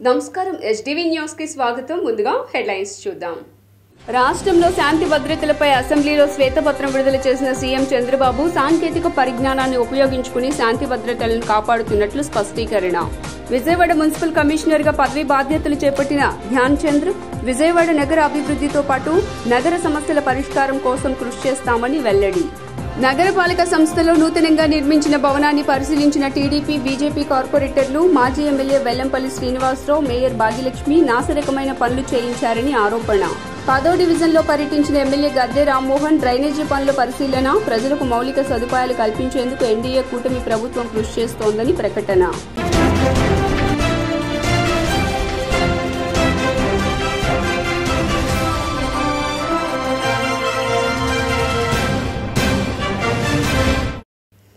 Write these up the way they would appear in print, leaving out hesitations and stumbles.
నమస్కారం SDV news కి స్వాగతం. ముందుగా హెడ్లైన్స్ చూద్దాం. రాష్ట్రంలో శాంతి భద్రతలపై అసెంబ్లీలో శ్వేతపత్రం విడుదల చేసిన సీఎం చంద్రబాబు సాంకేతిక పరిజ్ఞానాన్ని ఉపయోగించుకుని శాంతి భద్రతలను కాపాడుతున్నట్లు స్పష్టీకరణ. విజయవాడ మున్సిపల్ కమిషనర్ గా పదవి బాధ్యతలు చేపట్టిన ధ్యాన్ చంద్ర విజయవాడ నగర అభివృద్ధితో పాటు నగర సమస్యల పరిష్కారం కోసం కృషి చేస్తామని వెల్లడి. నగరపాలక సంస్థలో నూతనంగా నిర్మించిన భవనాన్ని పరిశీలించిన టీడీపీ, బీజేపీ కార్పొరేటర్లు. మాజీ ఎమ్మెల్యే వెల్లంపల్లి శ్రీనివాసరావు, మేయర్ భాగ్యలక్ష్మి నాసిరకమైన పనులు చేయించారని ఆరోపణ. 10వ డివిజన్లో పర్యటించిన ఎమ్మెల్యే గద్దె రామ్మోహన్ డ్రైనేజీ పనుల పరిశీలన. ప్రజలకు మౌలిక సదుపాయాలు కల్పించేందుకు ఎన్డీఏ కూటమి ప్రభుత్వం కృషి చేస్తోందని ప్రకటన.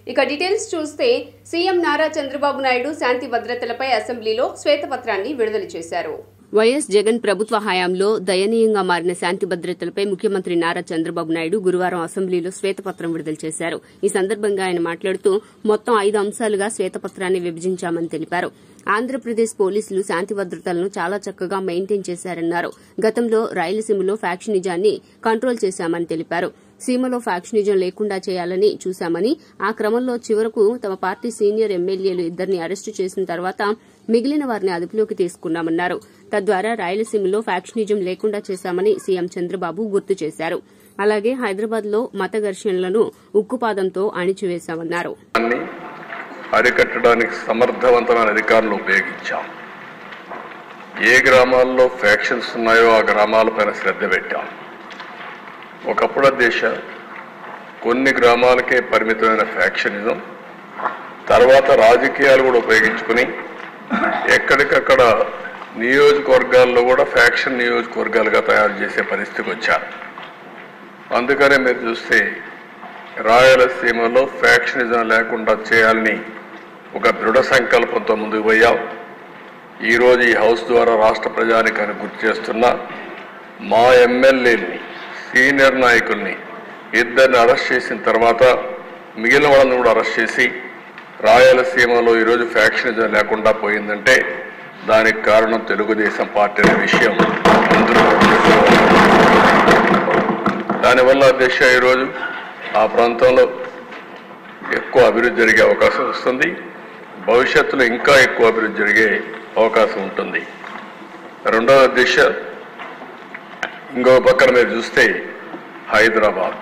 ఇక డీటెయిల్స్ చూస్తే సీఎం నారా చంద్రబాబు నాయుడు శాంతి భద్రతలపై అసెంబ్లీలో శ్వేతపత్రాన్ని విడుదల చేశారు. వైఎస్ జగన్ ప్రభుత్వ హయాంలో దయనీయంగా మారిన శాంతి భద్రతలపై ముఖ్యమంత్రి నారా చంద్రబాబు నాయుడు గురువారం అసెంబ్లీలో శ్వేతపత్రం విడుదల చేశారు. ఈ సందర్భంగా ఆయన మాట్లాడుతూ మొత్తం 5 అంశాలుగా శ్వేతపత్రాన్ని విభజించామని తెలిపారు. ఆంధ్రప్రదేశ్ పోలీసులు శాంతి భద్రతలను చాలా చక్కగా మెయింటైన్ చేశారన్నారు. గతంలో రాయలసీమలో ఫ్యాక్షనిజాన్ని కంట్రోల్ చేశామని తెలిపారు. సీమలో ఫ్యాక్షనిజం లేకుండా చేయాలని చూశామని, ఆ క్రమంలో చివరకు తమ పార్టీ సీనియర్ ఎమ్మెల్యేలు 2ని అరెస్టు చేసిన తర్వాత మిగిలిన వారిని అదుపులోకి తీసుకున్నామన్నారు. తద్వారా రాయలసీమలో ఫ్యాక్షనిజం లేకుండా చేశామని సీఎం చంద్రబాబు గుర్తు చేశారు. అలాగే హైదరాబాద్ లో మత ఘర్షణలను ఉక్కుపాదంతో అణిచివేశామన్నారు. అరికట్టడానికి సమర్థవంతమైన అధికారులు ఉపయోగించాం. ఏ గ్రామాల్లో ఫ్యాక్షన్స్ ఉన్నాయో ఆ గ్రామాలపైన శ్రద్ధ పెట్టాం. ఒకప్పుడు దేశ కొన్ని గ్రామాలకే పరిమితమైన ఫ్యాక్షనిజం, తర్వాత రాజకీయాలు కూడా ఉపయోగించుకుని ఎక్కడికక్కడ నియోజకవర్గాల్లో కూడా ఫ్యాక్షన్ నియోజకవర్గాలుగా తయారు చేసే పరిస్థితికి వచ్చారు. అందుకనే మీరు చూస్తే రాయలసీమలో ఫ్యాక్షనిజం లేకుండా చేయాలని ఒక దృఢ సంకల్పంతో ముందుకు పోయాం. ఈరోజు ఈ హౌస్ ద్వారా రాష్ట్ర ప్రజానికాన్ని గుర్తు చేస్తున్నా, మా ఎమ్మెల్యేలని, సీనియర్ నాయకుల్ని 2ని అరెస్ట్ చేసిన తర్వాత మిగిలిన వాళ్ళని కూడా అరెస్ట్ చేసి రాయలసీమలో ఈరోజు ఫ్యాక్షనిజం లేకుండా పోయిందంటే దానికి కారణం తెలుగుదేశం పార్టీ అనే విషయం అందరూ గుర్తుంచుకోవాలి. దానివల్ల దేశ ఈరోజు ఆ ప్రాంతంలో ఎక్కువ అభివృద్ధి జరిగే అవకాశం వస్తుంది. భవిష్యత్తులో ఇంకా ఎక్కువ అభివృద్ధి జరిగే అవకాశం ఉంటుంది. రెండవ దిశ ఇంకో పక్కన మీరు చూస్తే హైదరాబాద్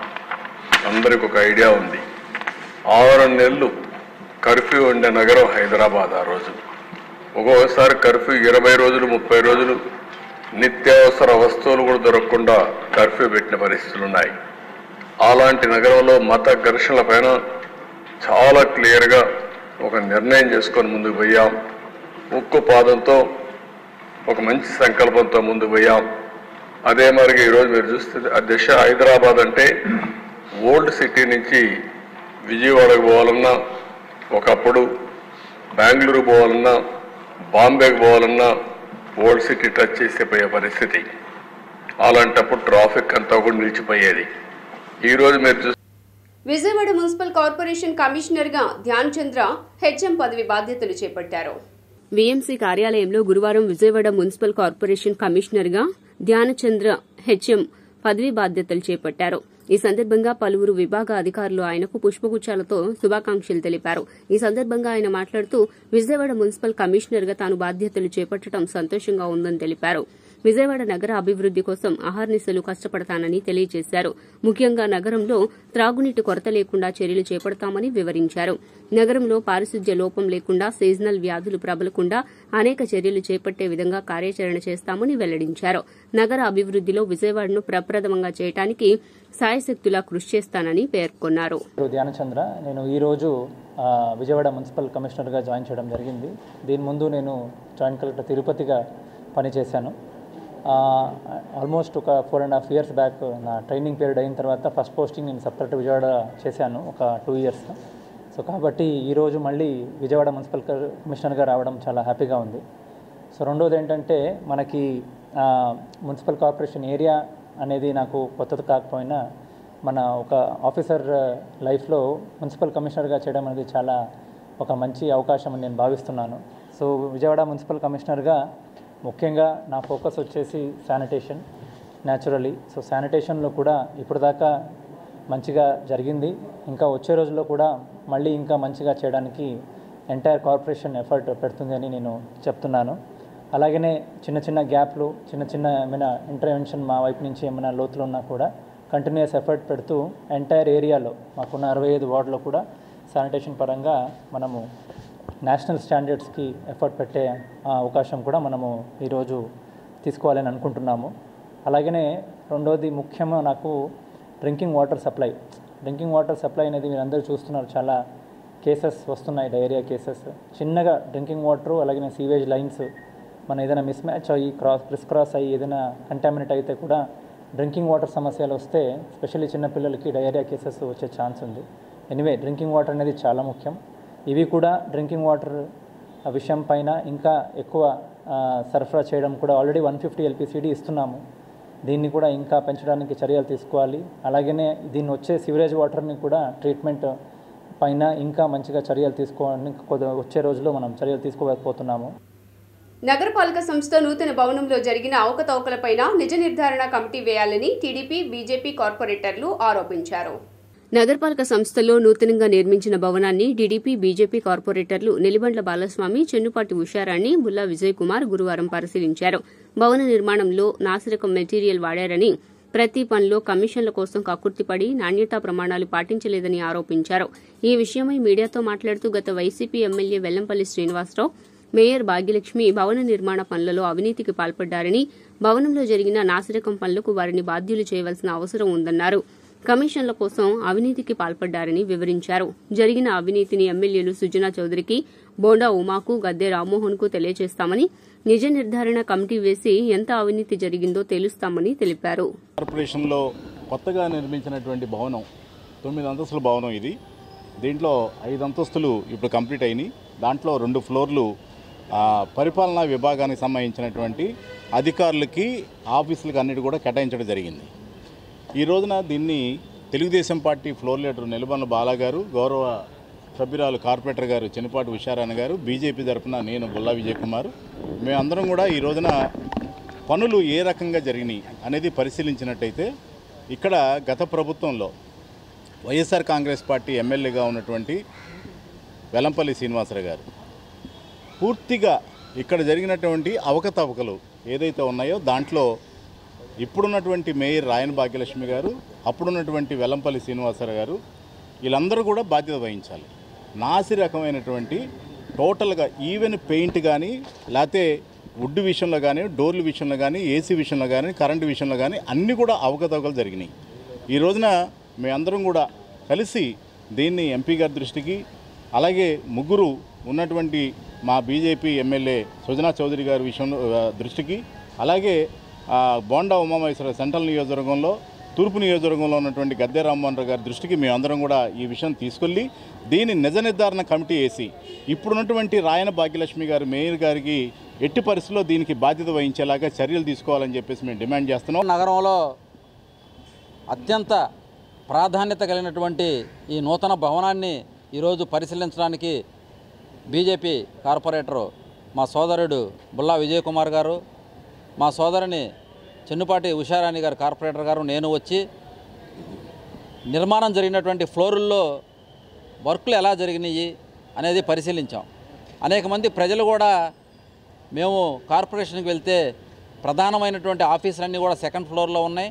అందరికి ఒక ఐడియా ఉంది. 6 నెలలు కర్ఫ్యూ ఉండే నగరం హైదరాబాద్. ఆ రోజు ఒక్కొక్కసారి కర్ఫ్యూ 20 రోజులు 30 రోజులు నిత్యావసర వస్తువులు కూడా దొరకకుండా కర్ఫ్యూ పెట్టిన పరిస్థితులు ఉన్నాయి. అలాంటి నగరంలో మత ఘర్షణల పైన చాలా క్లియర్గా ఒక నిర్ణయం చేసుకొని ముందుకు పోయాం. ఉక్కు పాదంతో ఒక మంచి సంకల్పంతో ముందుకు పోయాం. అదే మరిగా ఈరోజు మీరు చూస్తే అధ్యక్ష, హైదరాబాద్ అంటే ఓల్డ్ సిటీ నుంచి విజయవాడకు పోవాలన్నా, ఒకప్పుడు బెంగళూరు పోవాలన్నా, బాంబేకి పోవాలన్నా ఓల్డ్ సిటీ టచ్ చేసిపోయే పరిస్థితి. అలాంటప్పుడు ట్రాఫిక్ అంతా కూడా నిలిచిపోయేది. ఈరోజు మీరు విజయవాడ మున్సిపల్ కార్పొరేషన్ కమిషనర్ గా ధ్యాన్ చంద్ర హెచ్ఎం పదవి బాధ్యతలు చేపట్టారు. వీఎంసీ కార్యాలయంలో గురువారం విజయవాడ మున్సిపల్ కార్పొరేషన్ కమిషనర్ గా ధ్యానచంద్ర హెచ్ఎం పదవి బాధ్యతలు చేపట్టారు. ఈ సందర్భంగా పలువురు విభాగ అధికారులు ఆయనకు పుష్పగుచ్చాలతో శుభాకాంక్షలు తెలిపారు. ఈ సందర్భంగా ఆయన మాట్లాడుతూ విజయవాడ మున్సిపల్ కమిషనర్ గా తాను బాధ్యతలు చేపట్టడం సంతోషంగా ఉందని తెలిపారు. విజయవాడ నగర అభివృద్ది కోసం అహర్నిశలు కష్టపడతానని తెలియజేశారు. ముఖ్యంగా నగరంలో త్రాగునీటి కొరత లేకుండా చర్యలు చేపడతామని వివరించారు. నగరంలో పారిశుధ్య లోపం లేకుండా, సీజనల్ వ్యాధులు ప్రబలకుండా అనేక చర్యలు చేపట్టే విధంగా కార్యాచరణ చేస్తామని వెల్లడించారు. నగర అభివృద్దిలో విజయవాడను ప్రప్రథమంగా చేయడానికి సాయశక్తులా కృషి చేస్తానని పేర్కొన్నారు. ధ్యానచంద్ర, నేను ఈరోజు విజయవాడ మున్సిపల్ కమిషనర్గా జాయిన్ చేయడం జరిగింది. దీని ముందు నేను జాయింట్ కలెక్టర్ తిరుపతిగా పనిచేశాను. ఆల్మోస్ట్ ఒక 4.5 years బ్యాక్ నా ట్రైనింగ్ పీరియడ్ అయిన తర్వాత ఫస్ట్ పోస్టింగ్ నేను సబ్ కలెక్టర్ విజయవాడ చేశాను ఒక 2 years. సో కాబట్టి ఈరోజు మళ్ళీ విజయవాడ మున్సిపల్ కమిషనర్గా రావడం చాలా హ్యాపీగా ఉంది. సో రెండోది ఏంటంటే, మనకి మున్సిపల్ కార్పొరేషన్ ఏరియా అనేది నాకు కొత్తది కాకపోయినా మన ఒక ఆఫీసర్ లైఫ్లో మున్సిపల్ కమిషనర్గా చేయడం అనేది చాలా ఒక మంచి అవకాశం అని నేను భావిస్తున్నాను. సో విజయవాడ మున్సిపల్ కమిషనర్గా ముఖ్యంగా నా ఫోకస్ వచ్చేసి శానిటేషన్ న్యాచురలీ. సో శానిటేషన్లో కూడా ఇప్పటిదాకా మంచిగా జరిగింది. ఇంకా వచ్చే రోజుల్లో కూడా మళ్ళీ ఇంకా మంచిగా చేయడానికి ఎంటైర్ కార్పొరేషన్ ఎఫర్ట్ పెడుతుంది అని నేను చెప్తున్నాను. అలాగనే చిన్న చిన్న గ్యాప్లు, చిన్న చిన్న ఏమైనా ఇంటర్వెన్షన్ మా వైపు నుంచి ఏమైనా లోతులు ఉన్నా కూడా కంటిన్యూస్ ఎఫర్ట్ పెడుతూ ఎంటైర్ ఏరియాలో మాకున్న 65 వార్డులో కూడా శానిటేషన్ పరంగా మనము నేషనల్ స్టాండర్డ్స్కి ఎఫర్ట్ పెట్టే అవకాశం కూడా మనము ఈరోజు తీసుకోవాలని అనుకుంటున్నాము. అలాగనే రెండోది ముఖ్యంగా నాకు డ్రింకింగ్ వాటర్ సప్లై అనేది మీరు అందరూ చూస్తున్నారు. చాలా కేసెస్ వస్తున్నాయి, డయేరియా కేసెస్. చిన్నగా డ్రింకింగ్ వాటర్ అలాగే సీవేజ్ లైన్స్ మన ఏదైనా మిస్ మ్యాచ్ అయ్యి క్రిస్ క్రాస్ అయ్యి ఏదైనా కంటామినేట్ అయితే కూడా డ్రింకింగ్ వాటర్ సమస్యలు వస్తే స్పెషల్లీ చిన్నపిల్లలకి డయేరియా కేసెస్ వచ్చే ఛాన్స్ ఉంది. ఎనీవే డ్రింకింగ్ వాటర్ అనేది చాలా ముఖ్యం. ఇవి కూడా డ్రింకింగ్ వాటర్ విషయం పైన ఇంకా ఎక్కువ సరఫరా చేయడం కూడా ఆల్రెడీ 150 LPCD ఇస్తున్నాము. దీన్ని కూడా ఇంకా పెంచడానికి చర్యలు తీసుకోవాలి. అలాగనే దీన్ని వచ్చే సివరేజ్ వాటర్ని కూడా ట్రీట్మెంట్ పైన ఇంకా మంచిగా చర్యలు తీసుకోవడానికి వచ్చే రోజుల్లో మనం చర్యలు తీసుకోలేకపోతున్నాము. నగరపాలక సంస్థ నూతన భవనంలో జరిగిన అవకతవకలపైన నిజ నిర్ధారణ కమిటీ వేయాలని టీడీపీ, బీజేపీ కార్పొరేటర్లు ఆరోపించారు. నగరపాలక సంస్థలో నూతనంగా నిర్మించిన భవనాన్ని టీడీపీ, బీజేపీ కార్పొరేటర్లు నిలిబండ్ల బాలస్వామి, చెన్నుపాటి ఉషారాణి, బుల్లా విజయ్ కుమార్ గురువారం పరిశీలించారు. భవన నిర్మాణంలో నాసిరకం మెటీరియల్ వాడారని, ప్రతి పనిలో కమిషన్ల కోసం కక్కుర్తిపడి నాణ్యతా ప్రమాణాలు పాటించలేదని ఆరోపించారు. ఈ విషయమై మీడియాతో మాట్లాడుతూ గత YCP MLA Vellampalli Srinivasarao, mayor Bhagyalakshmi భవన నిర్మాణ పనులలో అవినీతికి పాల్పడ్డారని, భవనంలో జరిగిన నాసిరకం పనులకు వారిని బాధ్యులు చేయవలసిన అవసరం ఉందన్నారు. కమిషన్ల కోసం అవినీతికి పాల్పడ్డారని వివరించారు. జరిగిన అవినీతిని ఎమ్మెల్యేలు సుజనా చౌదరికి, బోండా ఉమాకు, గద్దె రామ్మోహన్కు తెలియజేస్తామని, నిజ నిర్ధారణ కమిటీ వేసి ఎంత అవినీతి జరిగిందో తెలుస్తామని తెలిపారు. కార్పొరేషన్లో కొత్తగా నిర్మించినటువంటి భవనం 9 అంతస్తుల భవనం ఇది. దీంట్లో 5 అంతస్తులు ఇప్పుడు కంప్లీట్ అయినాయి. దాంట్లో 2 ఫ్లోర్లు పరిపాలనా విభాగానికి సంబంధించినటువంటి అధికారులకి, ఆఫీసులకి అన్నిటి కూడా కేటాయించడం జరిగింది. ఈ రోజున దీన్ని Telugu Desam party floor leader Nilabandla Bala గారు, గౌరవ సభ్యురాలు కార్పొరేటర్ గారు చెన్నుపాటి ఉషారాణి గారు, బీజేపీ తరఫున నేను బుల్లా విజయ్ కుమార్, మేమందరం కూడా ఈ రోజున పనులు ఏ రకంగా జరిగినాయి అనేది పరిశీలించినట్టయితే ఇక్కడ గత ప్రభుత్వంలో వైఎస్ఆర్ కాంగ్రెస్ పార్టీ ఎమ్మెల్యేగా ఉన్నటువంటి వెల్లంపల్లి శ్రీనివాసరావు గారు పూర్తిగా ఇక్కడ జరిగినటువంటి అవకతవకలు ఏదైతే ఉన్నాయో దాంట్లో ఇప్పుడున్నటువంటి మేయర్ రాయన భాగ్యలక్ష్మి గారు, అప్పుడున్నటువంటి వెల్లంపల్లి శ్రీనివాసరావు గారు, వీళ్ళందరూ కూడా బాధ్యత వహించాలి. నాసి రకమైనటువంటి టోటల్గా ఈవెన్ పెయింట్ కానీ, లేకపోతే వుడ్ విషయంలో కానీ, డోర్ల విషయంలో కానీ, ఏసీ విషయంలో కానీ, కరెంటు విషయంలో కానీ అన్నీ కూడా అవకతవకలు జరిగినాయి. ఈ రోజున మేమందరం కూడా కలిసి దీన్ని ఎంపీ గారి దృష్టికి, అలాగే ముగ్గురు ఉన్నటువంటి మా బీజేపీ ఎమ్మెల్యే సుజనా చౌదరి గారి విషయంలో దృష్టికి, అలాగే బోండా ఉమామహేశ్వర సెంట్రల్ నియోజకవర్గంలో, తూర్పు నియోజకవర్గంలో ఉన్నటువంటి గద్దె రామ్మోహన్ రావు గారి దృష్టికి మేమందరం కూడా ఈ విషయం తీసుకెళ్ళి దీన్ని నిజ నిర్ధారణ కమిటీ వేసి ఇప్పుడున్నటువంటి రాయన భాగ్యలక్ష్మి గారు మేయర్ గారికి ఎట్టి పరిస్థితుల్లో దీనికి బాధ్యత వహించేలాగా చర్యలు తీసుకోవాలని చెప్పేసి మేము డిమాండ్ చేస్తున్నాం. నగరంలో అత్యంత ప్రాధాన్యత కలిగినటువంటి ఈ నూతన భవనాన్ని ఈరోజు పరిశీలించడానికి బీజేపీ కార్పొరేటరు మా సోదరుడు బుల్లా విజయ్ కుమార్ గారు, మా సోదరుని చెన్నుపాటి ఉషారాణి గారు కార్పొరేటర్ గారు, నేను వచ్చి నిర్మాణం జరిగినటువంటి ఫ్లోరుల్లో వర్కులు ఎలా జరిగినాయి అనేది పరిశీలించాం. అనేక మంది ప్రజలు కూడా మేము కార్పొరేషన్కి వెళ్తే ప్రధానమైనటువంటి ఆఫీసులన్నీ కూడా సెకండ్ ఫ్లోర్లో ఉన్నాయి,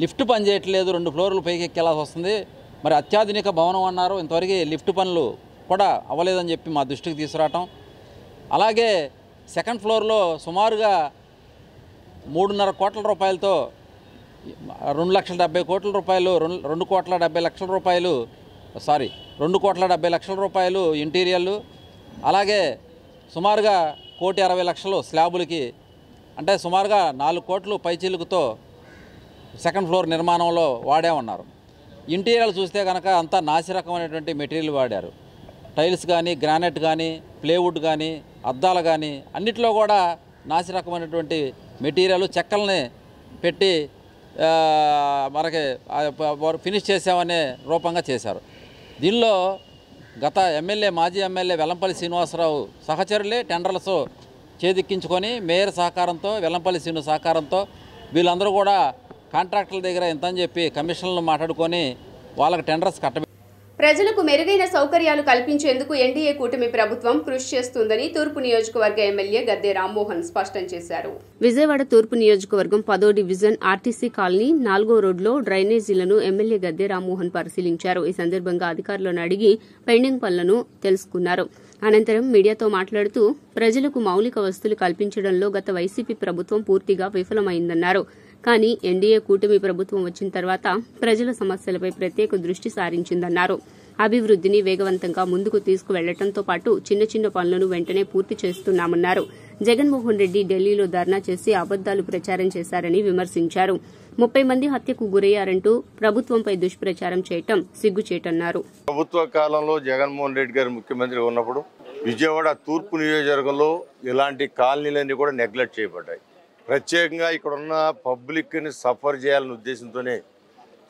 లిఫ్ట్ పని చేయట్లేదు, 2 ఫ్లోర్లు పైకి ఎక్కేలాల్సి వస్తుంది, మరి అత్యాధునిక భవనం అన్నారు, ఇంతవరకు లిఫ్ట్ పనులు కూడా అవ్వలేదని చెప్పి మా దృష్టికి తీసుకురావటం. అలాగే సెకండ్ ఫ్లోర్లో సుమారుగా 3.5 కోట్ల రూపాయలతో 2,70,00,000 కోట్ల రూపాయలు 2,70,00,000 రూపాయలు 2,70,00,000 రూపాయలు ఇంటీరియర్లు, అలాగే సుమారుగా 1,60,00,000 స్లాబులకి, అంటే సుమారుగా 4 కోట్లు పైచీలుకుతో సెకండ్ ఫ్లోర్ నిర్మాణంలో వాడామన్నారు. ఇంటీరియర్ చూస్తే కనుక అంతా నాసిరకమైనటువంటి మెటీరియల్ వాడారు. టైల్స్ కానీ, గ్రానైట్ కానీ, ప్లేవుడ్ కానీ, అద్దాలు కానీ అన్నిట్లో కూడా నాసిరకమైనటువంటి మెటీరియల్ చెక్కల్ని పెట్టి మనకి ఫినిష్ చేసామనే రూపంగా చేశారు. దీనిలో గత మాజీ ఎమ్మెల్యే వెల్లంపల్లి శ్రీనివాసరావు సహచరులే టెండర్లతో చేదిక్కించుకొని మేయర్ సహకారంతో, వెల్లంపల్లి శ్రీను సహకారంతో వీళ్ళందరూ కూడా కాంట్రాక్టర్ల దగ్గర ఎంత అని చెప్పి కమిషన్లు మాట్లాడుకొని వాళ్ళకి టెండర్స్ ప్రజలకు మెరుగైన సౌకర్యాలు కల్పించేందుకు ఎన్డీఏ కూటమి ప్రభుత్వం కృషి చేస్తుందని తూర్పు నియోజకవర్గ ఎమ్మెల్యే గద్దె రామ్మోహన్ స్పష్టం చేశారు. విజయవాడ తూర్పు నియోజకవర్గం 10వ డివిజన్ ఆర్టీసీ కాలనీ 4వ రోడ్లో డ్రైనేజీలను ఎమ్మెల్యే గద్దె రామ్మోహన్ పరిశీలించారు. ఈ సందర్భంగా అధికారులను అడిగి పెండింగ్ పనులను తెలుసుకున్నారు. అనంతరం మీడియాతో మాట్లాడుతూ ప్రజలకు మౌలిక వసతులు కల్పించడంలో గత వైసీపీ ప్రభుత్వం పూర్తిగా విఫలమైందన్నారు. కానీ ఎన్డీఏ కూటమి ప్రభుత్వం వచ్చిన తర్వాత ప్రజల సమస్యలపై ప్రత్యేక దృష్టి సారించిందన్నారు. అభివృద్దిని వేగవంతంగా ముందుకు తీసుకువెళ్లడంతో పాటు చిన్న చిన్న పనులను వెంటనే పూర్తి చేస్తున్నామన్నారు. జగన్మోహన్ రెడ్డి ఢిల్లీలో ధర్నా చేసి అబద్దాలు ప్రచారం చేశారని విమర్శించారు. 30 మంది హత్యకు గురయ్యారంటూ ప్రభుత్వంపై దుష్ప్రచారం చేయటం సిగ్గుచేటన్నారు. ప్రభుత్వ కాలంలో జగన్మోహన్ రెడ్డి గారు ముఖ్యమంత్రి ఉన్నప్పుడు విజయవాడ తూర్పు నియోజకవర్గంలో ఇలాంటి కాలనీలన్నీ కూడా నెగ్లెక్ట్ చేయబడ్డాయి. ప్రత్యేకంగా ఇక్కడ ఉన్న పబ్లిక్ని సఫర్ చేయాలనే ఉద్దేశంతోనే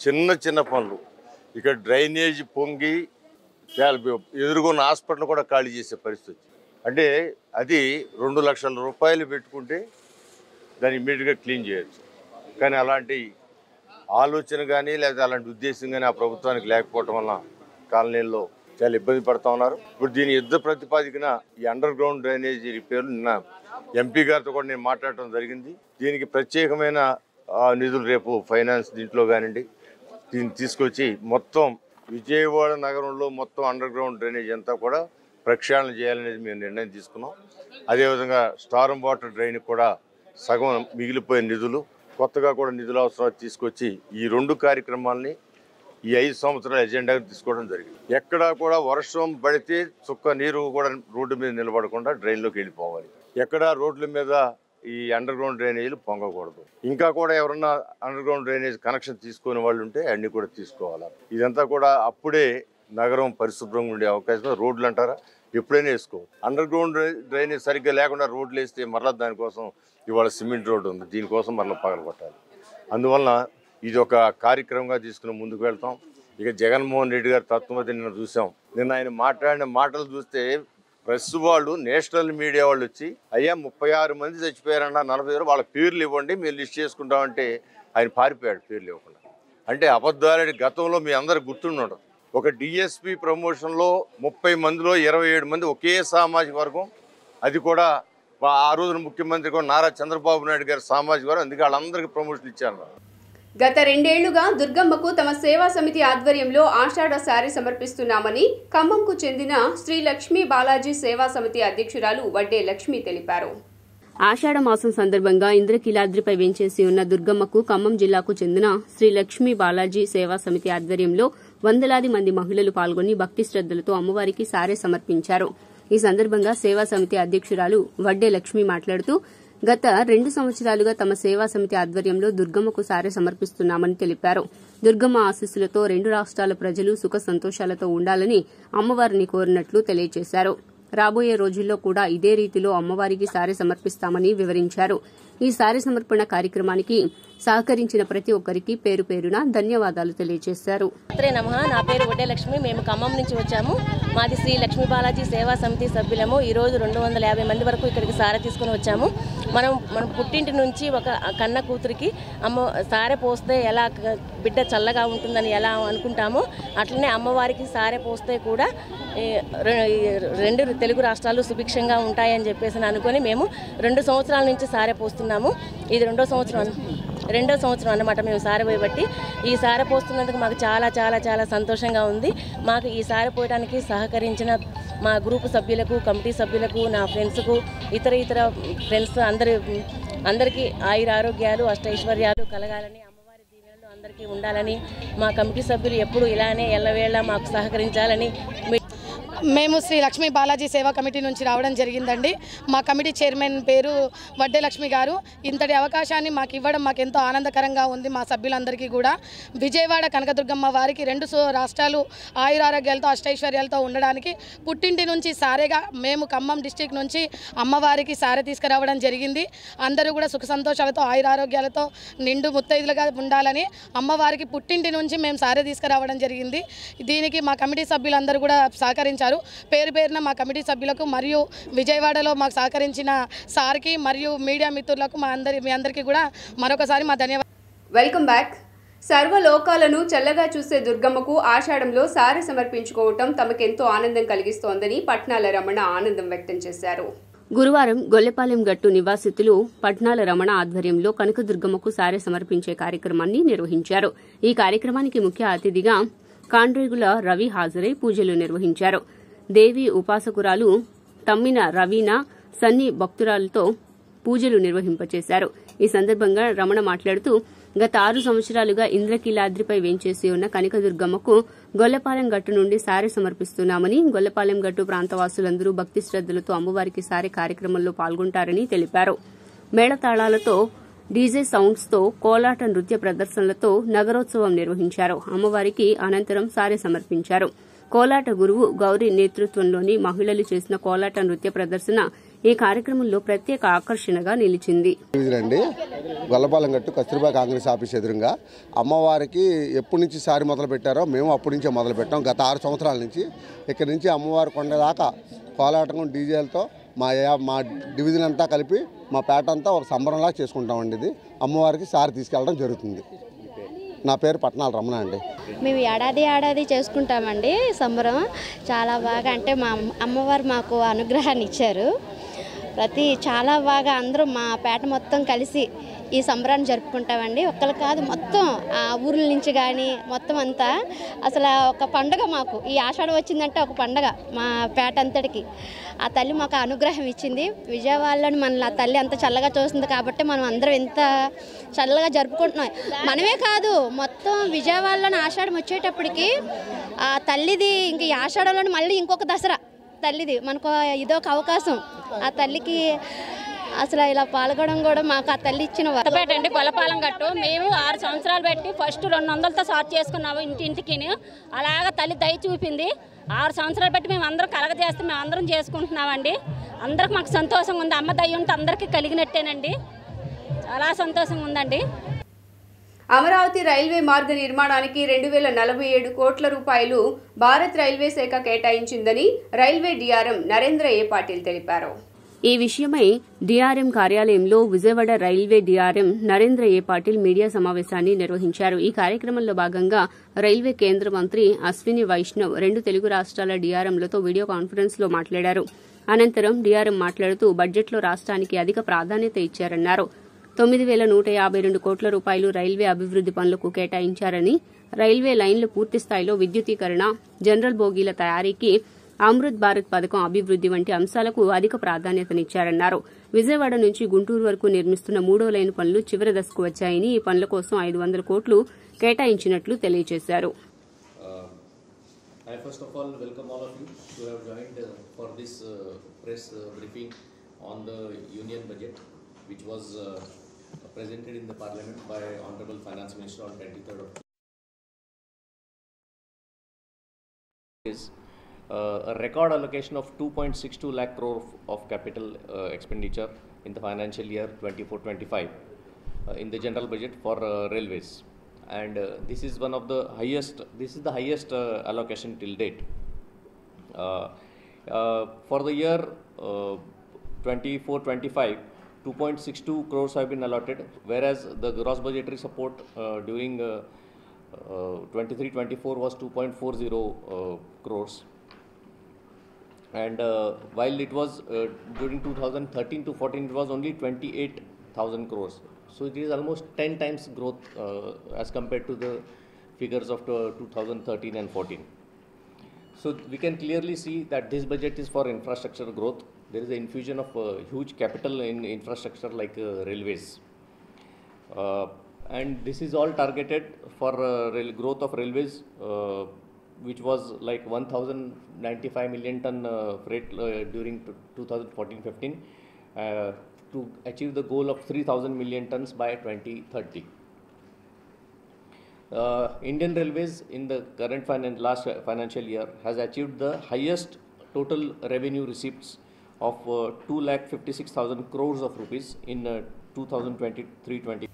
చిన్న చిన్న పనులు, ఇక్కడ డ్రైనేజ్ పొంగి ఎదురుగున్న హాస్పిటల్ కూడా ఖాళీ చేసే పరిస్థితి. అంటే అది 2 లక్షల రూపాయలు పెట్టుకుంటే దాన్ని ఇమ్మీడియట్గా క్లీన్ చేయొచ్చు. కానీ అలాంటి ఆలోచన కానీ లేదా అలాంటి ఉద్దేశం కానీ ఆ ప్రభుత్వానికి లేకపోవటం వల్ల కాలనీల్లో చాలా ఇబ్బంది పడుతూ ఉన్నారు. ఇప్పుడు దీని యుద్ధ ప్రతిపాదికన ఈ అండర్ గ్రౌండ్ డ్రైనేజీ రిపేర్లు నిన్న ఎంపీ గారితో కూడా నేను మాట్లాడటం జరిగింది. దీనికి ప్రత్యేకమైన నిధులు రేపు ఫైనాన్స్ దీంట్లో కానివ్వండి దీన్ని తీసుకొచ్చి మొత్తం విజయవాడ నగరంలో మొత్తం అండర్ గ్రౌండ్ డ్రైనేజ్ అంతా కూడా ప్రక్షాళన చేయాలనేది మేము నిర్ణయం తీసుకున్నాం. అదేవిధంగా స్టారం వాటర్ డ్రైన్ కూడా సగం మిగిలిపోయిన నిధులు, కొత్తగా కూడా నిధుల అవసరం తీసుకొచ్చి ఈ 2 కార్యక్రమాలని ఈ 5 సంవత్సరాల ఎజెండాగా తీసుకోవడం జరిగింది. ఎక్కడా కూడా వర్షం పడితే చుక్క నీరు కూడా రోడ్డు మీద నిలబడకుండా డ్రైన్లోకి వెళ్ళిపోవాలి. ఎక్కడా రోడ్ల మీద ఈ అండర్ గ్రౌండ్ డ్రైనేజీలు పొంగకూడదు. ఇంకా కూడా ఎవరన్నా అండర్ గ్రౌండ్ డ్రైనేజ్ కనెక్షన్ తీసుకునే వాళ్ళు ఉంటే అన్ని కూడా తీసుకోవాలి. ఇదంతా కూడా అప్పుడే నగరం పరిశుభ్రంగా ఉండే అవకాశం. రోడ్లు అంటారా ఎప్పుడైనా వేసుకోవాలి. అండర్ గ్రౌండ్ డ్రైనేజ్ సరిగ్గా లేకుండా రోడ్లు వేస్తే మరలా దానికోసం ఇవాళ సిమెంట్ రోడ్డు ఉంది, దీనికోసం మరలా పగలగొట్టాలి. అందువలన ఇది ఒక కార్యక్రమంగా తీసుకుని ముందుకు వెళ్తాం. ఇక జగన్మోహన్ రెడ్డి గారి తత్వమతి నిన్న చూసాం. నిన్న ఆయన మాట్లాడిన మాటలు చూస్తే ప్రెస్ వాళ్ళు, నేషనల్ మీడియా వాళ్ళు వచ్చి అయ్యా 36 మంది చచ్చిపోయారన్న 40 వాళ్ళ పేర్లు ఇవ్వండి మేము లిస్ట్ చేసుకుంటామంటే ఆయన పారిపోయాడు పేర్లు ఇవ్వకుండా. అంటే అబద్ధాలని గతంలో మీ అందరు గుర్తుండడం. ఒక డిఎస్పీ ప్రమోషన్లో 30 మందిలో 27 మంది ఒకే సామాజిక వర్గం, అది కూడా ఆ రోజున ముఖ్యమంత్రి కూడా నారా చంద్రబాబు నాయుడు గారి సామాజిక వర్గం. అందుకే వాళ్ళందరికీ ప్రమోషన్ ఇచ్చారు. గత 2 ఏళ్లుగా దుర్గమ్మకు తమ సేవా సమితి ఆధ్వర్యంలో ఆషాఢ శారీ సమర్పిస్తున్నామని ఖమ్మంకు చెందిన శ్రీ లక్ష్మీ బాలాజీ సేవా సమితి అధ్యక్షురాలు వడ్డే లక్ష్మి తెలిపారు. ఆషాఢ మాసం సందర్భంగా ఇంద్రకీలాద్రిపై వేంచేసి ఉన్న దుర్గమ్మకు ఖమ్మం జిల్లాకు చెందిన శ్రీ లక్ష్మీ బాలాజీ సేవా సమితి ఆధ్వర్యంలో వందలాది మంది మహిళలు పాల్గొని భక్తి శ్రద్దలతో అమ్మవారికి సారె సమర్పించారు. ఈ సందర్భంగా సేవా సమితి అధ్యక్షురాలు వడ్డే లక్ష్మి మాట్లాడుతూ గత 2 సంవత్సరాలుగా తమ సేవా సమితి ఆధ్వర్యంలో దుర్గమ్మకు సారె సమర్పిస్తున్నామని తెలిపారు. దుర్గమ్మ ఆశీస్సులతో 2 రాష్ట్రాల ప్రజలు సుఖ సంతోషాలతో ఉండాలని అమ్మవారిని కోరినట్లు తెలియజేశారు. రాబోయే రోజుల్లో కూడా ఇదే రీతిలో అమ్మవారికి సారె సమర్పిస్తామని వివరించారు. ఈ సారె సమర్పణ కార్యక్రమానికి సహకరించిన ప్రతి ఒక్కరికి పేరు పేరున ధన్యవాదాలు తెలియజేశారు. నా పేరు వడ్డే లక్ష్మి. మేము ఖమ్మం నుంచి వచ్చాము. మాది శ్రీ లక్ష్మీ బాలాజీ సేవా సమితి సభ్యులము. ఈరోజు 250 మంది వరకు ఇక్కడికి సారె తీసుకుని వచ్చాము. మన పుట్టింటి నుంచి ఒక కన్న కూతురికి సారె పోస్తే ఎలా బిడ్డ చల్లగా ఉంటుందని ఎలా అనుకుంటామో అట్లనే అమ్మవారికి సారె పోస్తే కూడా 2 తెలుగు రాష్ట్రాలు సుభిక్షంగా ఉంటాయని చెప్పేసి అనుకొని మేము 2 సంవత్సరాల నుంచి సారె పోస్తున్నాము. ఇది 2వ సంవత్సరం అన్నమాట మేము సారె పోయబట్టి. ఈ సారె పోస్తున్నందుకు మాకు చాలా చాలా చాలా సంతోషంగా ఉంది. మాకు ఈ సారె పోయడానికి సహకరించిన మా గ్రూపు సభ్యులకు, కమిటీ సభ్యులకు, నా ఫ్రెండ్స్కు, ఇతర ఫ్రెండ్స్ అందరికీ ఆయురారోగ్యాలు, అష్టైశ్వర్యాలు కలగాలని, అమ్మవారి దీవెనలు అందరికీ ఉండాలని, మా కమిటీ సభ్యులు ఎప్పుడు ఇలానే ఎల్లవేళ మాకు సహకరించాలని. మేము శ్రీ లక్ష్మీ బాలాజీ సేవా కమిటీ నుంచి రావడం జరిగిందండి. మా కమిటీ చైర్మన్ పేరు వడ్డే లక్ష్మి గారు. ఇంతటి అవకాశాన్ని మాకు ఇవ్వడం మాకు ఎంతో ఆనందకరంగా ఉంది. మా సభ్యులందరికీ కూడా విజయవాడ కనకదుర్గమ్మ వారికి 2 రాష్ట్రాలు ఆయురారోగ్యాలతో అష్టైశ్వర్యాలతో ఉండడానికి పుట్టింటి నుంచి సారెగా మేము ఖమ్మం డిస్టిక్ నుంచి అమ్మవారికి సారె తీసుకురావడం జరిగింది. అందరూ కూడా సుఖ సంతోషాలతో ఆయురారోగ్యాలతో నిండు ముత్తైదులుగా ఉండాలని అమ్మవారికి పుట్టింటి నుంచి మేము సారె తీసుకురావడం జరిగింది. దీనికి మా కమిటీ సభ్యులందరూ కూడా సహకరించారు. తెలియజేసుకుంటూ పేరు పేరున మా కమిటీ సభ్యులకు మరియు విజయవాడలో మాకు సహకరించిన సార్కి మరియు మీడియా మిత్రులకు మీ అందరికీ కూడా మరొకసారి మా ధన్యవాదాలు. Welcome back. సర్వలోకాలను చల్లగా చూసే దుర్గమ్మకు ఆషాఢంలో సారె సమర్పించుకోవటం తమకెంతో ఆనందం కలిగిస్తోందని పట్నాల రమణ ఆనందం వ్యక్తం చేశారు. గురువారం గొల్లపాలెం గట్టు నివాసితులు పట్నాల రమణ ఆధ్వర్యంలో కనకదుర్గమ్మకు సారె సమర్పించే కార్యక్రమాన్ని నిర్వహించారు. ఈ కార్యక్రమానికి ముఖ్య అతిథిగా కాండ్రేగుల రవి హాజరై పూజలు నిర్వహించారు. దేవి ఉపాసకురాలు తమ్మిన రవీనా సన్ని భక్తురాలతో పూజలు నిర్వహింపచేశారు. ఈ సందర్భంగా రమణ మాట్లాడుతూ గత 6 సంవత్సరాలుగా ఇంద్రకీలాద్రిపై వేంచేసి ఉన్న కనకదుర్గమ్మకు గొల్లపాలెం గట్టు నుండి సారె సమర్పిస్తున్నామని, గొల్లపాలెం గట్టు ప్రాంతవాసులందరూ భక్తి శ్రద్దలతో అమ్మవారికి సారె కార్యక్రమంలో పాల్గొంటారని తెలిపారు. మేళతాళాలతో, డీజే సౌండ్స్తో, కోలాట నృత్య ప్రదర్శనలతో నగరోత్సవం నిర్వహించారు. అమ్మవారికి అనంతరం సారె సమర్పించారు. కోలాట గురువు గౌరీ నేతృత్వంలోని మహిళలు చేసిన కోలాట నృత్య ప్రదర్శన ఈ కార్యక్రమంలో ప్రత్యేక ఆకర్షణగా నిలిచింది. గొల్లపాలెం గట్టు కస్తూర్బా కాంగ్రెస్ ఆఫీస్ ఎదురుగా అమ్మవారికి ఎప్పటి నుంచి సారి మొదలు పెట్టారో మేము అప్పటి నుంచే మొదలు పెట్టాం. గత 6 సంవత్సరాల నుంచి ఇక్కడి నుంచి అమ్మవారి కొండ దాకా కోలాటం డీజేలతో మా డివిజన్ అంతా కలిపి మా పేట అంతా ఒక సంబరంలా చేసుకుంటామండి. ఇది అమ్మవారికి సారి తీసుకెళ్ళడం జరుగుతుంది. నా పేరు పట్నాల రమణ అండి. మేము ఏడాది చేసుకుంటామండి సంబరం. చాలా బాగా అంటే మా అమ్మవారు మాకు అనుగ్రహాన్ని ఇచ్చారు. చాలా బాగా అందరూ మా పేట మొత్తం కలిసి ఈ సంబరాన్ని జరుపుకుంటామండి. ఒక్కరు కాదు, మొత్తం ఆ ఊర్ల నుంచి కానీ మొత్తం అంతా అసలు ఒక పండుగ మాకు. ఈ ఆషాఢం వచ్చిందంటే ఒక పండుగ మా పేట అంతటికి. ఆ తల్లి మాకు అనుగ్రహం ఇచ్చింది. విజయవాడలోని మన తల్లి అంత చల్లగా చూస్తుంది కాబట్టి మనం అందరం ఎంత చల్లగా జరుపుకుంటున్నాం. మనమే కాదు, మొత్తం విజయవాడలోని ఆషాఢం వచ్చేటప్పటికి ఆ తల్లిది ఇంక ఈ ఆషాఢంలోని మళ్ళీ ఇంకొక దసరా తల్లిది మనకు ఇదొక అవకాశం. ఆ తల్లికి అసలు ఇలా పాల్గొనడం కూడా మాకు ఆ తల్లి ఇచ్చిన కొత్తపేట అండి. గొల్లపాలెం గట్టు మేము 6 సంవత్సరాలు పెట్టి ఫస్ట్ 200తో స్టార్ట్ చేసుకున్నాము. ఇంటింటికి అలాగా తల్లి దయ చూపింది. 6 సంవత్సరాలు పెట్టి మేము అందరం కలగజేస్తే మేము అందరం చేసుకుంటున్నామండి. అందరికి మాకు సంతోషంగా ఉంది. అమ్మ దయ ఉంటే అందరికీ కలిగినట్టేనండి. చాలా సంతోషంగా ఉందండి. అమరావతి రైల్వే మార్గ నిర్మాణానికి 2047 కోట్ల రూపాయలు భారత్ రైల్వే శాఖ కేటాయించిందని రైల్వే డీఆర్ఎం నరేంద్ర ఏ పాటిల్ తెలిపారు. ఈ విషయమై డీఆర్ఎం కార్యాలయంలో విజయవాడ రైల్వే డీఆర్ఎం నరేంద్ర ఏ పాటిల్ మీడియా సమావేశాన్ని నిర్వహించారు. ఈ కార్యక్రమంలో భాగంగా రైల్వే కేంద్ర మంత్రి అశ్విని వైష్ణవ్ 2 తెలుగు రాష్ట్రాల డీఆర్ఎంలతో వీడియో కాన్ఫరెన్స్ లో మాట్లాడారు. అనంతరం డీఆర్ఎం మాట్లాడుతూ బడ్జెట్లో రాష్ట్రానికి అధిక ప్రాధాన్యత ఇచ్చారన్నారు. 9,152 కోట్ల రూపాయలు రైల్వే అభివృద్ది పనులకు కేటాయించారని, రైల్వే లైన్లు పూర్తిస్థాయిలో విద్యుతీకరణ, జనరల్ బోగీల తయారీకి, అమృత్ భారత్ పథకం అభివృద్ది వంటి అంశాలకు అధిక ప్రాధాన్యతనిచ్చారన్నారు. విజయవాడ నుంచి గుంటూరు వరకు నిర్మిస్తున్న 3వ లైన్ పనులు చివరి దశకు వచ్చాయని, ఈ పనుల కోసం 500 కోట్లు కేటాయించినట్లు తెలియజేశారు. I first of all welcome all of you who have joined for this press briefing on the union budget which was presented in the parliament by Honorable Finance Minister on 23rd of a record allocation of 2.62 lakh crore of capital expenditure in the financial year 24-25 in the general budget for railways. And this is one of the highest, this is the highest allocation till date. For the year 24-25, 2.62 crores have been allotted, whereas the gross budgetary support during 23-24 was 2.40 crores. And while it was during 2013 to 14, it was only 28,000 crores. So it is almost 10 times growth as compared to the figures of 2013 and 14. So we can clearly see that this budget is for infrastructure growth. There is an infusion of huge capital in infrastructure like railways. And this is all targeted for growth of railways, which was like 1,095 million ton freight during 2014-15. To achieve the goal of 3,000 million tons by 2030. Indian Railways in the current last financial year has achieved the highest total revenue receipts of 2,56,000 crores of rupees in 2023-20.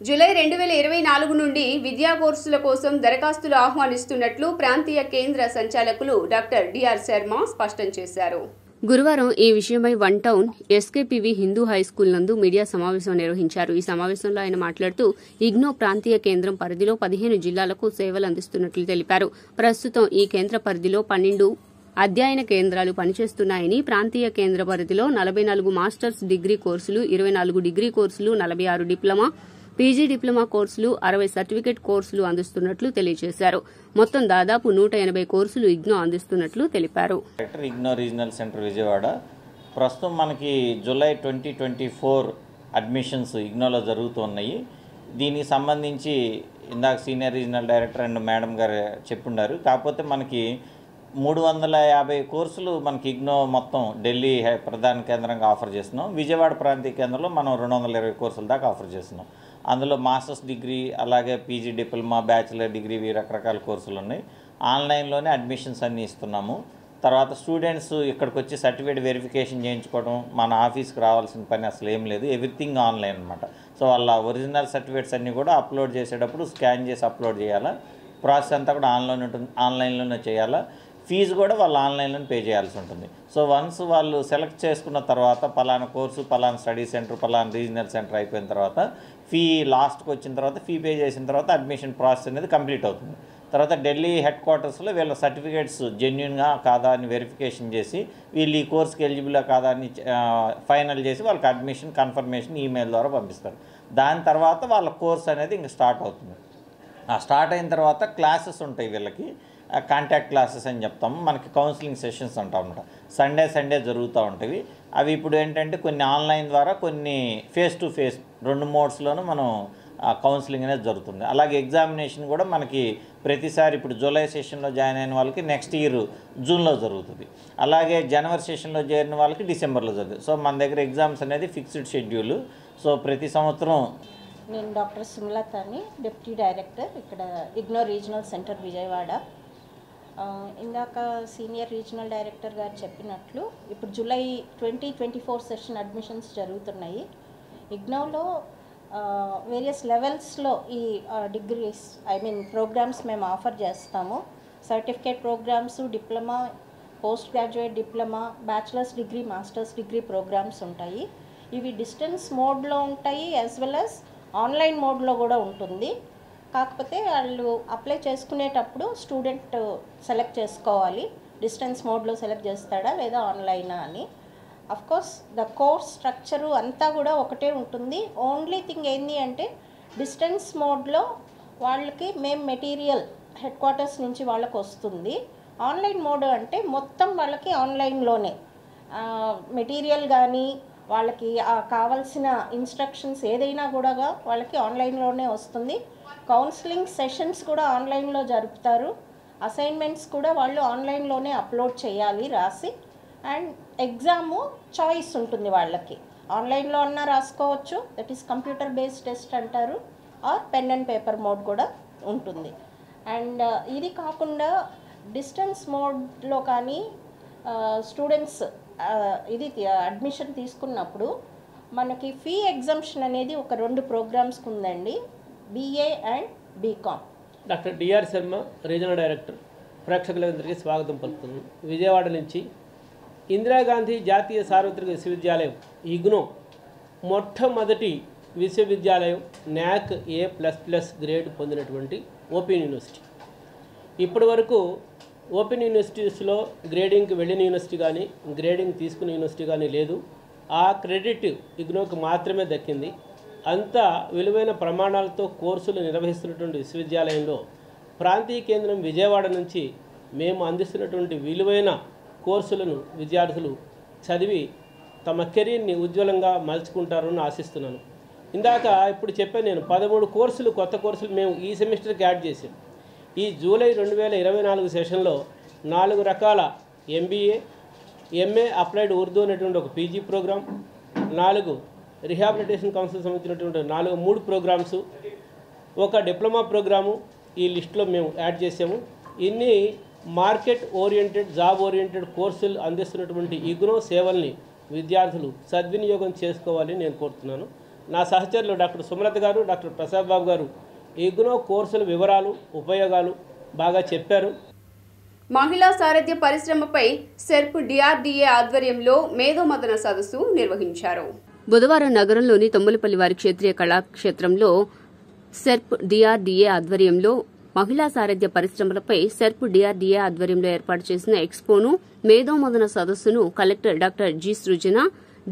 July 2024 నుండి విద్యా కోర్సుల కోసం దరఖాస్తులు ఆహ్వానిస్తున్నట్లు ప్రాంతీయ కేంద్ర సంచాలకులు doctor DR Sharma స్పష్టం చేశారు. గురువారం ఈ విషయమై వన్ టౌన్ ఎస్కేపీవీ హిందూ హైస్కూల్ నందు మీడియా సమావేశం నిర్వహించారు. ఈ సమావేశంలో ఆయన మాట్లాడుతూ ఇగ్నో ప్రాంతీయ కేంద్రం పరిధిలో 15 జిల్లాలకు సేవలు అందిస్తున్నట్లు తెలిపారు. ప్రస్తుతం ఈ కేంద్ర పరిధిలో 12 అధ్యయన కేంద్రాలు పనిచేస్తున్నాయని, ప్రాంతీయ కేంద్ర పరిధిలో 44 మాస్టర్స్ డిగ్రీ కోర్సులు, 24 డిగ్రీ కోర్సులు, 46 డిప్లొమా, పీజీ డిప్లొమా కోర్సులు, 60 సర్టిఫికెట్ కోర్సులు అందిస్తున్నట్లు తెలియజేశారు. మొత్తం దాదాపు 180 కోర్సులు ఇగ్నో అందిస్తున్నట్లు తెలిపారు. ఇగ్నో రీజనల్ సెంటర్ విజయవాడ ప్రస్తుతం మనకి జూలై 2024 అడ్మిషన్స్ ఇగ్నోలో జరుగుతున్నాయి. దీనికి సంబంధించి ఇందాక senior regional director and madam గారు చెప్పుండారు. కాకపోతే మనకి 350 కోర్సులు మనకి ఇగ్నో మొత్తం ఢిల్లీ ప్రధాన కేంద్రంగా ఆఫర్ చేస్తున్నాం. విజయవాడ ప్రాంతీయ కేంద్రంలో మనం 220 కోర్సుల దాకా ఆఫర్ చేస్తున్నాం. అందులో మాస్టర్స్ డిగ్రీ, అలాగే పీజీ డిప్లొమా, బ్యాచిలర్ డిగ్రీ, రకరకాల కోర్సులు ఉన్నాయి. ఆన్లైన్లోనే అడ్మిషన్స్ అన్నీ ఇస్తున్నాము. తర్వాత స్టూడెంట్స్ ఇక్కడికి వచ్చి సర్టిఫికేట్ వెరిఫికేషన్ చేయించుకోవడం, మన ఆఫీస్కి రావాల్సిన పని అసలు ఏం లేదు. ఎవ్రీథింగ్ ఆన్లైన్ అనమాట. సో వాళ్ళ ఒరిజినల్ సర్టిఫికేట్స్ అన్నీ కూడా అప్లోడ్ చేసేటప్పుడు స్కాన్ చేసి అప్లోడ్ చేయాలా. ప్రాసెస్ అంతా కూడా ఆన్లైన్లోనే చేయాలా. ఫీజు కూడా వాళ్ళు ఆన్లైన్లో పే చేయాల్సి ఉంటుంది. సో వన్స్ వాళ్ళు సెలెక్ట్ చేసుకున్న తర్వాత పలానా కోర్సు, పలానా స్టడీ సెంటర్, పలానా రీజనల్ సెంటర్ అయిపోయిన తర్వాత ఫీ లాస్ట్కి వచ్చిన తర్వాత ఫీ పే చేసిన తర్వాత అడ్మిషన్ ప్రాసెస్ అనేది కంప్లీట్ అవుతుంది. తర్వాత ఢిల్లీ హెడ్ క్వార్టర్స్లో వీళ్ళ సర్టిఫికేట్స్ జెన్యున్గా కాదా అని వెరిఫికేషన్ చేసి వీళ్ళు ఈ కోర్స్కి ఎలిజిబుల్గా కాదా అని ఫైనల్ చేసి వాళ్ళకి అడ్మిషన్ కన్ఫర్మేషన్ ఈమెయిల్ ద్వారా పంపిస్తారు. దాని తర్వాత వాళ్ళ కోర్స్ అనేది ఇంక స్టార్ట్ అవుతుంది. ఆ స్టార్ట్ అయిన తర్వాత క్లాసెస్ ఉంటాయి. వీళ్ళకి కాంటాక్ట్ క్లాసెస్ అని చెప్తాము. మనకి కౌన్సిలింగ్ సెషన్స్ అంటాం అన్నమాట. సండే జరుగుతూ ఉంటాయి. అవి ఇప్పుడు ఏంటంటే కొన్ని ఆన్లైన్ ద్వారా, కొన్ని ఫేస్ టు ఫేస్ 2 మోడ్స్లోనూ మనం కౌన్సిలింగ్ అనేది జరుగుతుంది. అలాగే ఎగ్జామినేషన్ కూడా మనకి ప్రతిసారి ఇప్పుడు జూలై సెషన్లో జాయిన్ అయిన వాళ్ళకి నెక్స్ట్ ఇయర్ జూన్లో జరుగుతుంది. అలాగే జనవరి సెషన్లో చేరిన వాళ్ళకి డిసెంబర్లో జరుగుతుంది. సో మన దగ్గర ఎగ్జామ్స్ అనేది ఫిక్స్డ్ షెడ్యూల్. సో ప్రతి సంవత్సరం. నేను డాక్టర్ సుమలత అని, డిప్యూటీ డైరెక్టర్ ఇక్కడ ఇగ్నో రీజనల్ సెంటర్ విజయవాడ. ఇందాక సీనియర్ రీజనల్ డైరెక్టర్ గారు చెప్పినట్లు ఇప్పుడు జూలై 2024 సెషన్ అడ్మిషన్స్ జరుగుతున్నాయి. ఇగ్నోలో వేరియస్ లెవెల్స్లో ఈ డిగ్రీస్ ప్రోగ్రామ్స్ మేము ఆఫర్ చేస్తాము. Certificate programmes, diploma, post graduate diploma, bachelor's degree, master's degree programmes ఉంటాయి. ఇవి డిస్టెన్స్ మోడ్లో ఉంటాయి, యాజ్ వెల్ యాజ్ ఆన్లైన్ మోడ్లో కూడా ఉంటుంది. కాకపోతే వాళ్ళు అప్లై చేసుకునేటప్పుడు స్టూడెంట్ సెలెక్ట్ చేసుకోవాలి, డిస్టెన్స్ మోడ్లో సెలెక్ట్ చేస్తాడా లేదా ఆన్లైనా అని. అఫ్కోర్స్ ద కోర్స్ స్ట్రక్చరు అంతా కూడా ఒకటే ఉంటుంది. ఓన్లీ థింగ్ ఏంటి అంటే డిస్టెన్స్ మోడ్లో వాళ్ళకి మేము మెటీరియల్ హెడ్ క్వార్టర్స్ నుంచి వాళ్ళకి వస్తుంది. ఆన్లైన్ మోడ్ అంటే మొత్తం వాళ్ళకి ఆన్లైన్లోనే మెటీరియల్ కానీ వాళ్ళకి కావాల్సిన ఇన్స్ట్రక్షన్స్ ఏదైనా కూడా వాళ్ళకి ఆన్లైన్లోనే వస్తుంది. కౌన్సిలింగ్ సెషన్స్ కూడా ఆన్లైన్లో జరుపుతారు. అసైన్మెంట్స్ కూడా వాళ్ళు ఆన్లైన్లోనే అప్లోడ్ చేయాలి రాసి. అండ్ ఎగ్జాము చాయిస్ ఉంటుంది వాళ్ళకి. ఆన్లైన్లో అన్నా రాసుకోవచ్చు, that is computer based test అంటారు, or pen and paper mode కూడా ఉంటుంది. అండ్ ఇది కాకుండా డిస్టెన్స్ మోడ్లో కానీ స్టూడెంట్స్ ఇది అడ్మిషన్ తీసుకున్నప్పుడు మనకి ఫీ ఎగ్జంప్షన్ అనేది ఒక 2 ప్రోగ్రామ్స్కి ఉందండి, BA and BCom. Doctor DR Sharma, regional director. ప్రేక్షకులందరికీ స్వాగతం పలుకుతున్నాను. విజయవాడ నుంచి ఇందిరాగాంధీ జాతీయ సార్వత్రిక విశ్వవిద్యాలయం ఇగ్నో మొట్టమొదటి విశ్వవిద్యాలయం NAC A++ గ్రేడ్ పొందినటువంటి ఓపెన్ యూనివర్సిటీ. ఇప్పటి వరకు ఓపెన్ యూనివర్సిటీస్లో గ్రేడింగ్కి వెళ్ళిన యూనివర్సిటీ కానీ గ్రేడింగ్ తీసుకున్న యూనివర్సిటీ కానీ లేదు. ఆ క్రెడిట్ ఇగ్నోకి మాత్రమే దక్కింది. అంత విలువైన ప్రమాణాలతో కోర్సులు నిర్వహిస్తున్నటువంటి విశ్వవిద్యాలయంలో ప్రాంతీయ కేంద్రం విజయవాడ నుంచి మేము అందిస్తున్నటువంటి విలువైన కోర్సులను విద్యార్థులు చదివి తమ కెరీర్ని ఉజ్వలంగా మలుచుకుంటారని ఆశిస్తున్నాను. ఇందాక ఇప్పుడు చెప్పాను నేను 13 కోర్సులు, కొత్త కోర్సులు మేము ఈ సెమిస్టర్కి యాడ్ చేసాం. ఈ జూలై 2024 సెషన్లో 4 రకాల MBA, MA అప్లైడ్ ఉర్దూ అనేటువంటి ఒక PG ప్రోగ్రామ్, 4 రిహాబిలిటేషన్ కౌన్సిల్ సంబంధించినటువంటి 3 ప్రోగ్రామ్స్, ఒక డిప్లొమా ప్రోగ్రాము ఈ లిస్టులో మేము యాడ్ చేసాము. ఇన్ని మార్కెట్ ఓరియంటెడ్, జాబ్ ఓరియంటెడ్ కోర్సులు అందిస్తున్నటువంటి ఇగ్నో సేవల్ని విద్యార్థులు సద్వినియోగం చేసుకోవాలని నేను కోరుతున్నాను. నా సహచరులు డాక్టర్ సుమలత గారు, డాక్టర్ ప్రసాద్ బాబు గారు ఇగ్నో కోర్సుల వివరాలు, ఉపయోగాలు బాగా చెప్పారు. మహిళా సారథ్య పరిశ్రమపై సెర్ప్ డిఆర్డీఏ ఆధ్వర్యంలో మేధోమథన సదస్సు నిర్వహించారు. బుధవారం నగరంలోని తొమ్మలపల్లి వారి క్షేత్రీయ కళాక్షేత్రంలో సెర్ప్ డిఆర్డీఏ ఆధ్వర్యంలో మహిళా సారథ్య పరిశ్రమలపై సెర్ప్ డిఆర్డీఏ ఆధ్వర్యంలో ఏర్పాటు చేసిన ఎక్స్పోను, మేధోమథన సదస్సును కలెక్టర్ డాక్టర్ జి సృజన,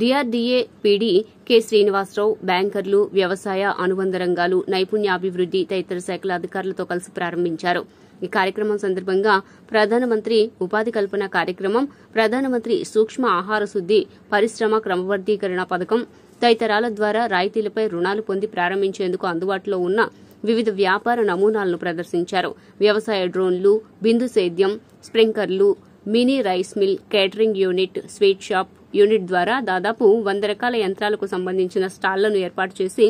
డిఆర్డీఏ పీడీ కె శ్రీనివాసరావు, బ్యాంకర్లు, వ్యవసాయ అనుబంధ రంగాలు, నైపుణ్యాభివృద్ది తదితర శాఖల అధికారులతో కలిసి ప్రారంభించారు. ఈ కార్యక్రమం సందర్భంగా ప్రధానమంత్రి ఉపాధి కల్పన కార్యక్రమం, ప్రధానమంత్రి సూక్ష్మ ఆహార శుద్ది పరిశ్రమ క్రమబద్దీకరణ పథకం తదితరాల ద్వారా రాయితీలపై రుణాలు పొంది ప్రారంభించేందుకు అందుబాటులో ఉన్న వివిధ వ్యాపార నమూనాలను ప్రదర్శించారు. వ్యవసాయ డ్రోన్లు, బిందు సేద్యం, స్ప్రింక్లర్లు, mini rice mill, catering unit, sweet shop unit ద్వారా దాదాపు 100 రకాల యంత్రాలకు సంబంధించిన స్టాళ్లను ఏర్పాటు చేసి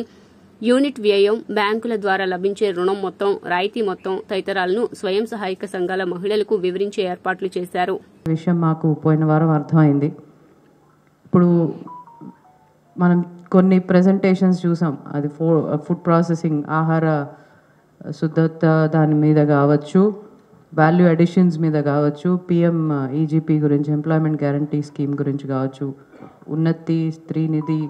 యూనిట్ వ్యయం, బ్యాంకుల ద్వారా లభించే రుణం మొత్తం, రాయితీ మొత్తం తదితరాలను స్వయం సహాయక సంఘాల మహిళలకు వివరించే ఏర్పాట్లు చేశారు. విషయం మాకు పోయిన వారం అర్థమైంది. ఇప్పుడు మనం కొన్ని ప్రెజెంటేషన్స్ చూసాం, అది ఫుడ్ ప్రాసెసింగ్, ఆహార శుద్ధత దాని మీద కావచ్చు, వాల్యూ అడిషన్స్ మీద కావచ్చు, పిఎం ఈజీపీ గురించి, ఎంప్లాయ్మెంట్ గ్యారంటీ స్కీమ్ గురించి కావచ్చు, ఉన్నతి, స్త్రీ నిధి,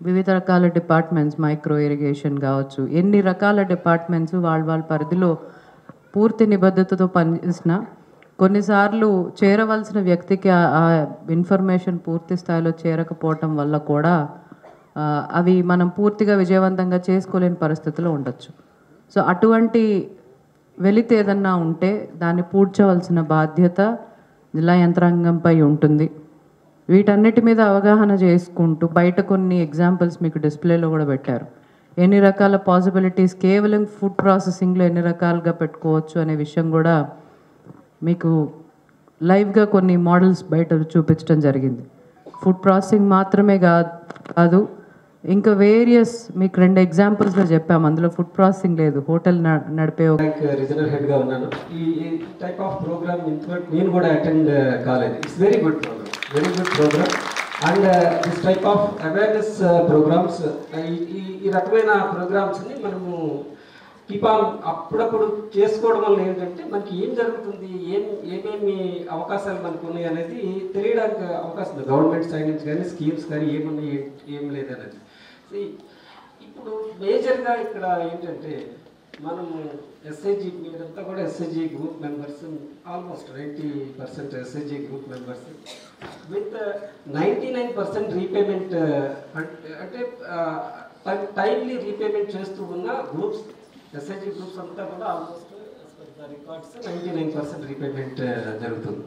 వివిధ రకాల డిపార్ట్మెంట్స్, మైక్రో ఇరిగేషన్ కావచ్చు, ఎన్ని రకాల డిపార్ట్మెంట్స్ వాళ్ళ పరిధిలో పూర్తి నిబద్ధతతో పనిచేసిన కొన్నిసార్లు చేరవలసిన వ్యక్తికి ఆ ఇన్ఫర్మేషన్ పూర్తి స్థాయిలో చేరకపోవటం వల్ల కూడా అవి మనం పూర్తిగా విజయవంతంగా చేసుకోలేని పరిస్థితిలో ఉండొచ్చు. సో అటువంటి వెలితి ఏదన్నా ఉంటే దాన్ని పూడ్చవలసిన బాధ్యత జిల్లా యంత్రాంగంపై ఉంటుంది. వీటన్నిటి మీద అవగాహన చేసుకుంటూ బయట కొన్ని ఎగ్జాంపుల్స్ మీకు డిస్ప్లేలో కూడా పెట్టారు. ఎన్ని రకాల పాసిబిలిటీస్ కేవలం ఫుడ్ ప్రాసెసింగ్లో ఎన్ని రకాలుగా పెట్టుకోవచ్చు అనే విషయం కూడా మీకు లైవ్గా కొన్ని మోడల్స్ బయట చూపించడం జరిగింది. ఫుడ్ ప్రాసెసింగ్ మాత్రమే కాదు, ఇంకా వేరియస్ మీకు 2 ఎగ్జాంపుల్స్లో చెప్పాము. అందులో ఫుడ్ ప్రాసెసింగ్ లేదు, హోటల్ నడిపే రీజనల్ హెడ్గా ఉన్నాను. ఈ టైప్ ఆఫ్ ప్రోగ్రామ్ నేను కూడా అటెండ్ కాలేదు. It's very good programme and this type of awareness programmes, ఈ రకమైన ప్రోగ్రామ్స్ని మనము కీప్ ఆన్ అప్పుడప్పుడు చేసుకోవడం వల్ల ఏంటంటే మనకి ఏం జరుగుతుంది, ఏమేమి అవకాశాలు మనకు ఉన్నాయి అనేది తెలియడానికి అవకాశం ఉంది. గవర్నమెంట్ సైడ్ నుంచి కానీ స్కీమ్స్ కానీ ఏమున్నాయి ఏం లేదనేది. ఇప్పుడు మేజర్గా ఇక్కడ ఏంటంటే మనము ఎస్ఐజీ, మీరంతా కూడా SIG group members, almost 90% SIG group members with 99% repayment, అంటే టైమ్లీ రీపేమెంట్ చేస్తూ ఉన్న గ్రూప్స్, ఎస్ఐజీ గ్రూప్స్ అంతా కూడా ఆల్మోస్ట్ రికార్డ్స్ 99% రీపేమెంట్ జరుగుతుంది.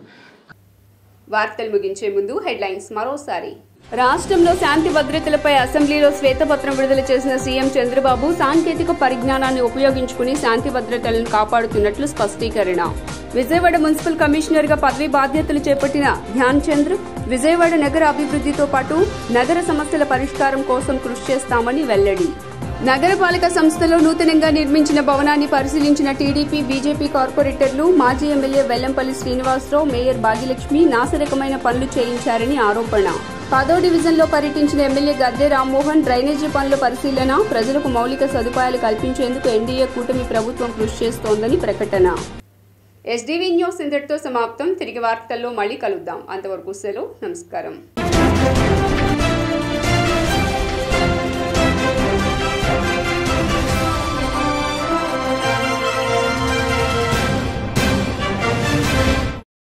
వార్తలు ముగించే ముందు హెడ్లైన్స్ మరోసారి. రాష్ట్రంలో శాంతి భద్రతలపై అసెంబ్లీలో శ్వేతపత్రం విడుదల చేసిన సీఎం చంద్రబాబు సాంకేతిక పరిజ్ఞానాన్ని ఉపయోగించుకుని శాంతి భద్రతలను కాపాడుతున్నట్లు స్పష్టీకరణ. విజయవాడ మున్సిపల్ కమిషనర్ గా పదవి బాధ్యతలు చేపట్టిన ధ్యాన్ చంద్ర విజయవాడ నగర అభివృద్ధితో పాటు నగర సమస్యల పరిష్కారం కోసం కృషి చేస్తామని వెల్లడి. నగరపాలక సంస్థలో నూతనంగా నిర్మించిన భవనాన్ని పరిశీలించిన టీడీపీ, బీజేపీ కార్పొరేటర్లు. మాజీ ఎమ్మెల్యే వెల్లంపల్లి శ్రీనివాసరావు, మేయర్ భాగ్యలక్ష్మి నాసిరకమైన పనులు చేయించారని ఆరోపణ. 10వ డివిజన్లో పర్యటించిన ఎమ్మెల్యే గద్దె రామ్మోహన్ డ్రైనేజీ పనుల పరిశీలన. ప్రజలకు మౌలిక సదుపాయాలు కల్పించేందుకు ఎన్డీఏ కూటమి ప్రభుత్వం కృషి చేస్తోందని ప్రకటన. ఎస్డీవీ న్యూస్ ఇంతటితో సమాప్తం. తిరిగి వార్తల్లో మళ్ళీ కలుద్దాం. అంతవరకు సెలవు. నమస్కారం.